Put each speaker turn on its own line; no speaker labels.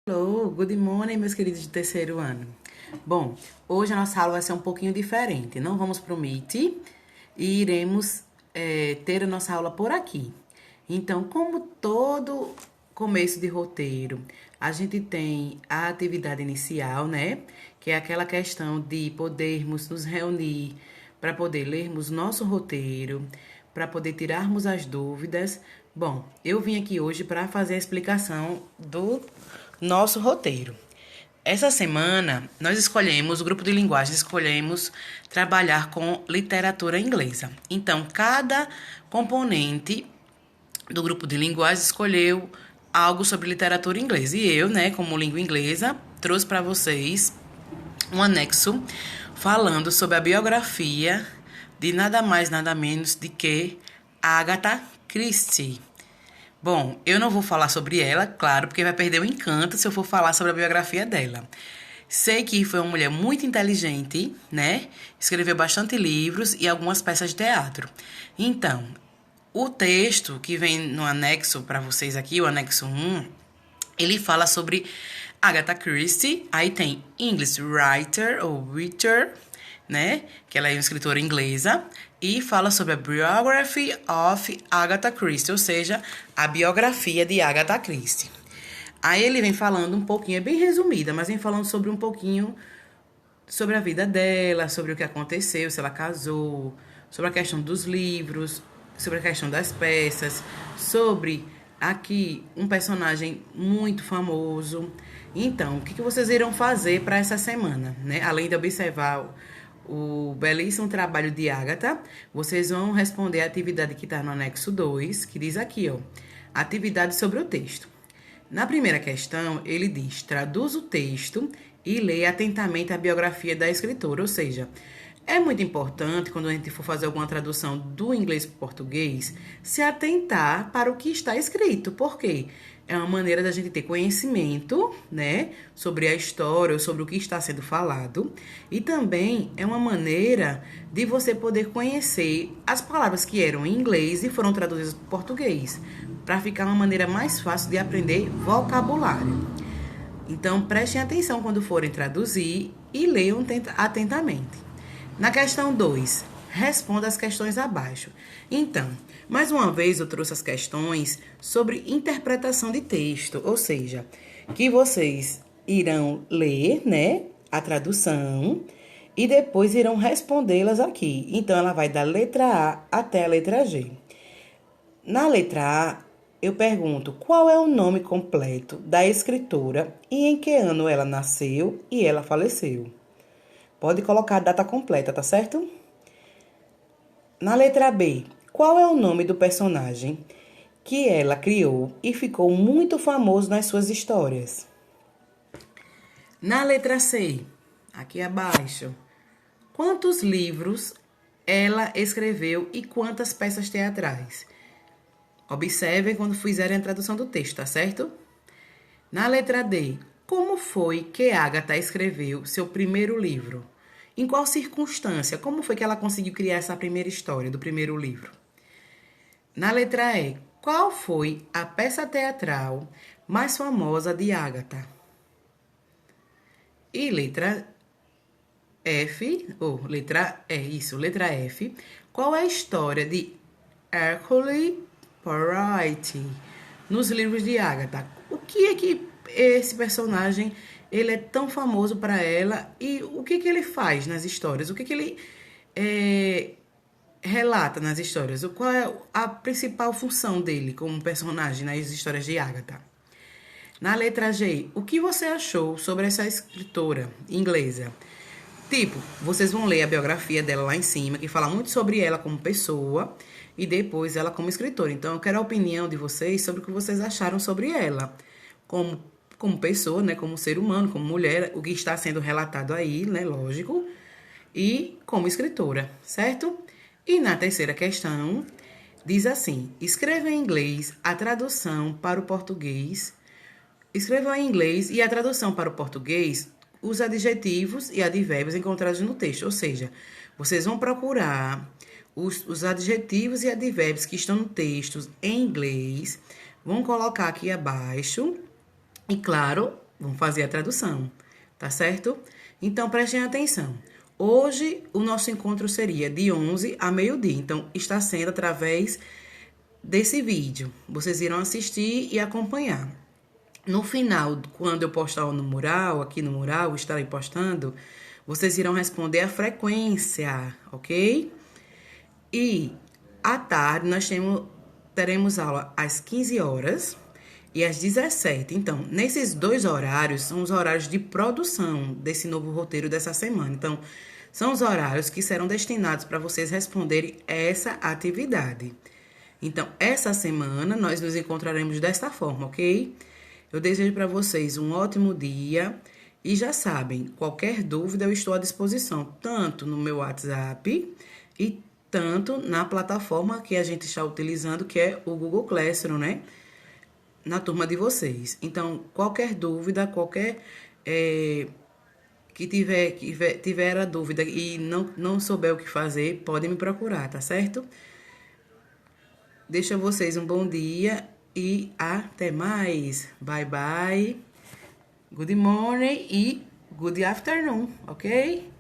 Hello, good morning, meus queridos de terceiro ano. Bom, hoje a nossa aula vai ser um pouquinho diferente. Não vamos para o Meet e iremos ter a nossa aula por aqui. Então, como todo começo de roteiro, a gente tem a atividade inicial, né? Que é aquela questão de podermos nos reunir para poder lermos nosso roteiro, para poder tirarmos as dúvidas. Bom, eu vim aqui hoje para fazer a explicação do nosso roteiro. Essa semana, nós escolhemos, o grupo de linguagem, escolhemos trabalhar com literatura inglesa. Então, cada componente do grupo de linguagem escolheu algo sobre literatura inglesa. E eu, né, como língua inglesa, trouxe para vocês um anexo falando sobre a biografia de nada mais, nada menos de que Agatha Christie. Bom, eu não vou falar sobre ela, claro, porque vai perder o encanto se eu for falar sobre a biografia dela. Sei que foi uma mulher muito inteligente, né? Escreveu bastante livros e algumas peças de teatro. Então, o texto que vem no anexo para vocês aqui, o anexo 1, ele fala sobre Agatha Christie. Aí tem English Writer ou Writer, né? Que ela é uma escritora inglesa. E fala sobre a Biography of Agatha Christie, ou seja, a biografia de Agatha Christie. Aí ele vem falando um pouquinho, é bem resumida, mas vem falando sobre um pouquinho sobre a vida dela, sobre o que aconteceu, se ela casou, sobre a questão dos livros, sobre a questão das peças, sobre aqui um personagem muito famoso. Então, o que vocês irão fazer para essa semana, né? Além de observar o belíssimo trabalho de Agatha, vocês vão responder a atividade que está no anexo 2, que diz aqui, ó, atividade sobre o texto. Na primeira questão, ele diz, traduz o texto e leia atentamente a biografia da escritora, ou seja, é muito importante, quando a gente for fazer alguma tradução do inglês para o português, se atentar para o que está escrito. Por quê? É uma maneira da gente ter conhecimento, né, sobre a história ou sobre o que está sendo falado. E também é uma maneira de você poder conhecer as palavras que eram em inglês e foram traduzidas para o português, para ficar uma maneira mais fácil de aprender vocabulário. Então, prestem atenção quando forem traduzir e leiam atentamente. Na questão 2, responda as questões abaixo. Então, mais uma vez eu trouxe as questões sobre interpretação de texto, ou seja, que vocês irão ler, né, a tradução e depois irão respondê-las aqui. Então, ela vai da letra A até a letra G. Na letra A, eu pergunto qual é o nome completo da escritora e em que ano ela nasceu e ela faleceu. Pode colocar a data completa, tá certo? Na letra B, qual é o nome do personagem que ela criou e ficou muito famoso nas suas histórias? Na letra C, aqui abaixo, quantos livros ela escreveu e quantas peças teatrais? Observem quando fizerem a tradução do texto, tá certo? Na letra D, como foi que Agatha escreveu seu primeiro livro? Em qual circunstância? Como foi que ela conseguiu criar essa primeira história do primeiro livro? Na letra E, qual foi a peça teatral mais famosa de Agatha? E letra F, letra F, qual é a história de Hercule Poirot nos livros de Agatha? O que é que esse personagem ele é tão famoso para ela e o que ele faz nas histórias? O que ele relata nas histórias? Qual é a principal função dele como personagem nas histórias de Agatha? Na letra G, o que você achou sobre essa escritora inglesa? Tipo, vocês vão ler a biografia dela lá em cima, que fala muito sobre ela como pessoa e depois ela como escritora. Então, eu quero a opinião de vocês sobre o que vocês acharam sobre ela como pessoa, né, como ser humano, como mulher, o que está sendo relatado aí, né, lógico, e como escritora, certo? E na terceira questão, diz assim, escreva em inglês a tradução para o português, escreva em inglês e a tradução para o português, os adjetivos e advérbios encontrados no texto, ou seja, vocês vão procurar os adjetivos e advérbios que estão no texto em inglês, vão colocar aqui abaixo. E, claro, vamos fazer a tradução, tá certo? Então, prestem atenção. Hoje, o nosso encontro seria de 11 a meio-dia. Então, está sendo através desse vídeo. Vocês irão assistir e acompanhar. No final, quando eu postar no mural, aqui no mural, estarei postando, vocês irão responder a frequência, ok? E à tarde nós teremos aula às 15 horas e às 17. Então, nesses dois horários são os horários de produção desse novo roteiro dessa semana. Então, são os horários que serão destinados para vocês responderem essa atividade. Então, essa semana nós nos encontraremos desta forma, ok? Eu desejo para vocês um ótimo dia e já sabem, qualquer dúvida eu estou à disposição, tanto no meu WhatsApp e tanto na plataforma que a gente está utilizando, que é o Google Classroom, né? Na turma de vocês. Então, qualquer dúvida, que tiver a dúvida e não souber o que fazer, podem me procurar, tá certo? Deixo a vocês um bom dia e até mais. Bye, bye. Good morning e good afternoon, ok?